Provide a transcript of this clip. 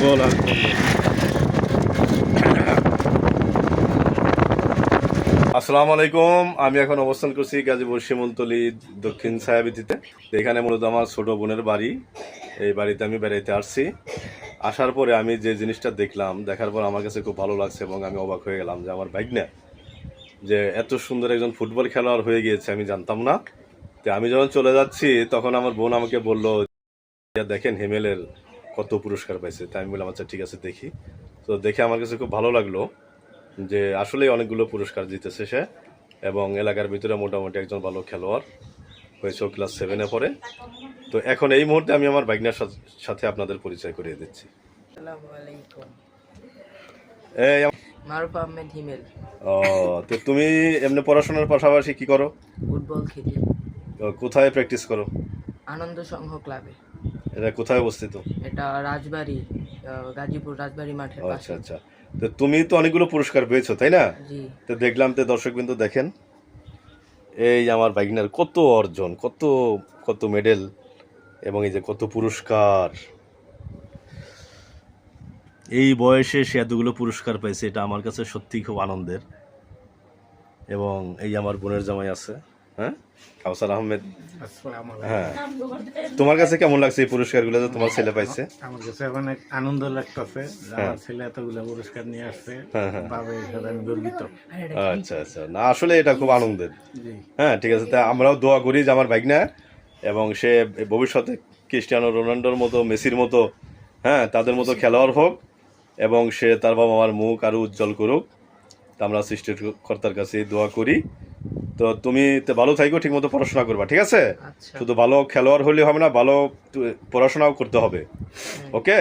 গোল আর আসসালামু আলাইকুম। আমি এখন অবস্থান করছি গাজীপুর শিমুলতলি দক্ষিণ ছায়াবিতিতে। এখানে মূলত আমার ছোট বোনের বাড়ি। এই বাড়িতে আমি বেড়াইতে আসছি। আসার পরে আমি যে জিনিসটা দেখলাম, দেখার পর আমার কাছে খুব ভালো লাগছে এবং আমি অবাক হয়ে গেলাম যে আমার ভাগ্নে যে এত সুন্দর একজন ফুটবল খেলোয়াড় হয়ে গিয়েছে আমি জানতাম না। তো আমি যখন চলে যাচ্ছি তখন আমার বোন আমাকে বললো, দেখেন হেমেলের কত পুরস্কার পাইছে। তাই আমি বললাম আচ্ছা ঠিক আছে দেখি। তো দেখে আমার কাছে খুব ভালো লাগলো যে আসলেই অনেকগুলো পুরস্কার জিতেছে সে, এবং এলাকার ভিতরে মোটামুটি একজন ভালো খেলোয়াড় হয়েছে, ক্লাস 7-এ পড়ে। তো এখন এই মুহূর্তে আমি আমার ভাগ্নের সাথে আপনাদের পরিচয় করিয়ে দিচ্ছি। আসসালামু আলাইকুম। এই মারুফ আহমেদ হিমেল। ও, তো তুমি এমনি পড়াশোনার পাশাপাশি কি করো? ফুটবল খেলি। কোথায় প্র্যাকটিস করো? আনন্দ সংঘ ক্লাবে। এটা কোথায় অবস্থিত? এটা রাজবাড়ি, গাজীপুর রাজবাড়ি মাঠের আচ্ছা পাশে। আচ্ছা। তো তুমি তো অনেকগুলো পুরস্কার পেয়েছো তাই না? জি। তো দেখলাম, তো দর্শক বিন্দু দেখেন এই আমার ভাগ্নের কত অর্জন, কত কত মেডেল এবং এই যে কত পুরস্কার। এই বয়সে সে এতগুলো পুরস্কার পাইছে, এটা আমার কাছে সত্যি খুব আনন্দের। এবং এই আমার বোনের জামাই আছে, হ্যাঁ, কাউসার আহমেদ। হ্যাঁ, তোমার কাছে কেমন লাগছে এই পুরস্কারগুলো যে তোমার ছেলে পাইছে? আমার কাছে অনেক আনন্দ লাগতেছে, আমার ছেলে এতগুলো পুরস্কার নিয়ে আসছে। বাবা হিসেবে আমি গর্বিত। আচ্ছা আচ্ছা, না আসলে এটা খুব আনন্দের। জি। হ্যাঁ ঠিক আছে, তা আমরাও দোয়া করি যে আমার ভাগ্না এবং সে ভবিষ্যতে ক্রিস্টিয়ানো রোনাল্ডোর মতো, মেসির মতো, হ্যাঁ তাদের মতো খেলোয়াড় হোক এবং সে তার বাবা মার মুখ আরো উজ্জ্বল করুক। তা আমরা সৃষ্টিকর্তার কাছে দোয়া করি। তো তুমি তো ভালো থাকো, ঠিক মতো পড়াশোনা করবা, ঠিক আছে? আচ্ছা। শুধু ভালো খেলোয়াড় হলে হবে না, ভালো পড়াশোনাও করতে হবে। ওকে।